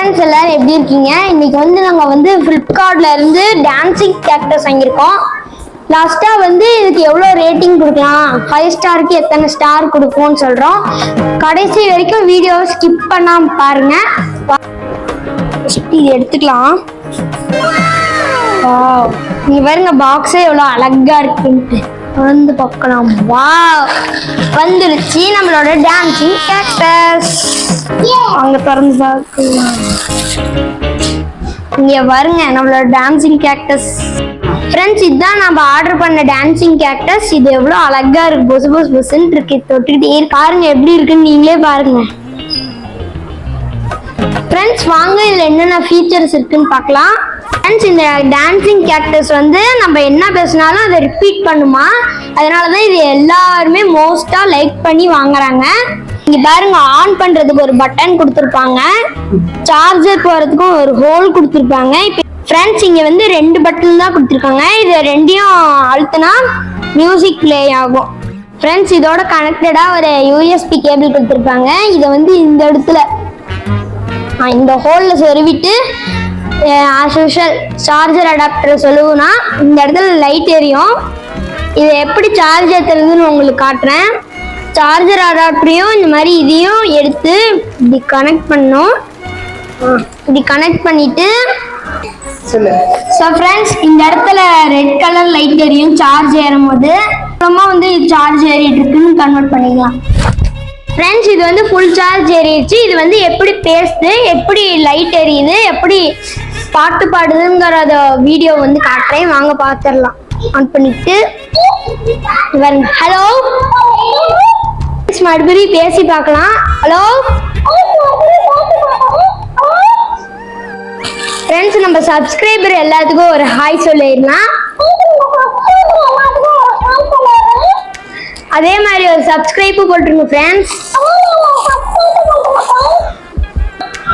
Friends எல்லாரும் எப்படி இருக்கீங்க? இன்னைக்கு வந்து நாங்க வந்து Flipkartல இருந்து டான்சிங் கேக்டஸ் வாங்கியிருக்கோம். லாஸ்டா வந்து இதுக்கு எவ்வளவு ரேட்டிங் கொடுக்கலாம், 5 ஸ்டாருக்கு எத்தனை ஸ்டார் கொடுப்போம்னு சொல்றோம். கடைசி வரைக்கும் வீடியோவை ஸ்கிப் பண்ணாம பாருங்க. இது எடுத்துக்கலாம். நீங்க பாருங்க பாக்ஸே எவ்வளவு அழகா இருக்குன்ட்டு வந்து பார்க்கலாம். வாவ், வந்துருச்சு நம்மளோட டான்சிங் கேக்டஸ். அங்க திறந்து பார்க்கலாம். இங்க பாருங்க நம்மளோட டான்சிங் கேக்டஸ். ஃப்ரெண்ட்ஸ், இதுதான் நம்ம ஆர்டர் பண்ண டான்சிங் கேக்டஸ். இது எவ்வளவு அழகா இருக்கு, பொசு பொசு பொசுன்னு இருக்கு. தொட்டுக்கிட்டே இருக்கு. பாருங்க எப்படி இருக்குன்னு நீங்களே பாருங்க. ஃப்ரெண்ட்ஸ், வாங்க இதுல என்னென்ன ஃபீச்சர்ஸ் இருக்குன்னு பார்க்கலாம். ஃப்ரெண்ட்ஸ், இந்த டான்சிங் கேக்டஸ் வந்து நம்ம என்ன பேசினாலும் அதை ரிப்பீட் பண்ணுமா. அதனாலதான் இது எல்லாருமே மோஸ்டா லைக் பண்ணி வாங்குறாங்க. இங்க பாருங்க, ஆன் பண்றதுக்கு ஒரு பட்டன் கொடுத்துருப்பாங்க, சார்ஜர் போறதுக்கும் ஒரு ஹோல் கொடுத்துருப்பாங்க. இப்போ ஃப்ரெண்ட்ஸ், இங்க வந்து 2 பட்டன் தான் கொடுத்துருக்காங்க. இது ரெண்டையும் அழுத்தினா மியூசிக் பிளே ஆகும். ஃப்ரெண்ட்ஸ், இதோட கனெக்டடா ஒரு யூஎஸ்பி கேபிள் கொடுத்துருப்பாங்க. இதை வந்து இந்த இடத்துல இந்த ஹோல்ல சொருவிட்டு ஆஸ் யூஷுவல் சார்ஜர் அடாப்டர் சொல்லுவோம்னா இந்த இடத்துல லைட் எரியும். இதை எப்படி சார்ஜ் ஏற்றுறதுன்னு உங்களுக்கு காட்டுறேன். சார்ஜர் அடாப்டரையும் இந்த மாதிரி இதையும் எடுத்து இப்படி கனெக்ட் பண்ணணும். இப்படி கனெக்ட் பண்ணிட்டு ஸோ ஃப்ரெண்ட்ஸ், இந்த இடத்துல ரெட் கலர் லைட் எரியும் சார்ஜ் ஏறும் போது. அப்புறமா வந்து சார்ஜ் ஏறிட்டு இருக்குன்னு கன்வெர்ட் பண்ணிக்கலாம். ஃப்ரெண்ட்ஸ், இது வந்து ஃபுல் சார்ஜ் ஏறிடுச்சு. இது வந்து எப்படி பேசுது, எப்படி லைட் எரியுது, எப்படி பாட்டு பாடுதுங்கிற வீடியோ வந்து காட்டுறேன். வாங்க பார்த்துடலாம். ஆன் பண்ணிட்டு ஹலோ மறுபடியும் பேசி பார்க்கலாம். ஹலோ ஃப்ரெண்ட்ஸ், நம்ம சப்ஸ்கிரைபர் எல்லாத்துக்கும் ஒரு ஹாய் சொல்லிடலாம். அதே மாதிரி ஒரு சப்ஸ்கிரைப் போட்டுருங்க ஃப்ரெண்ட்ஸ்.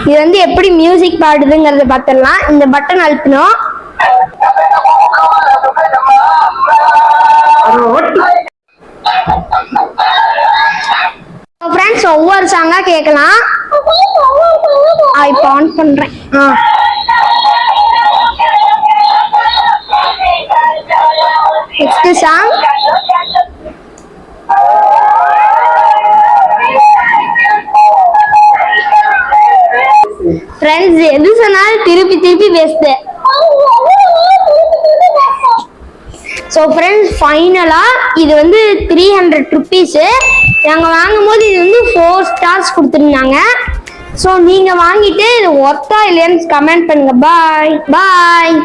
இது வந்து எப்படி மியூசிக் பாடுதுங்கிறத பார்த்துடலாம். இந்த பட்டன் அழுத்தணும். ஃப்ரெண்ட்ஸ், ஒவ்வொரு சாங்கா கேட்கலாம். இப்போ ஆன் பண்றேன். Next song. ஃப்ரெண்ட்ஸ், எது சொன்னாலும் திருப்பி திருப்பி பேசுது. ஸோ ஃப்ரெண்ட்ஸ், ஃபைனலா இது வந்து 300 rupees. நாங்கள் வாங்கும் போது இது வந்து 4 stars கொடுத்துருந்தாங்க. ஸோ நீங்க வாங்கிட்டு இது ஒர்த்தா இல்லையான்னு கமெண்ட் பண்ணுங்க. பாய் பாய்.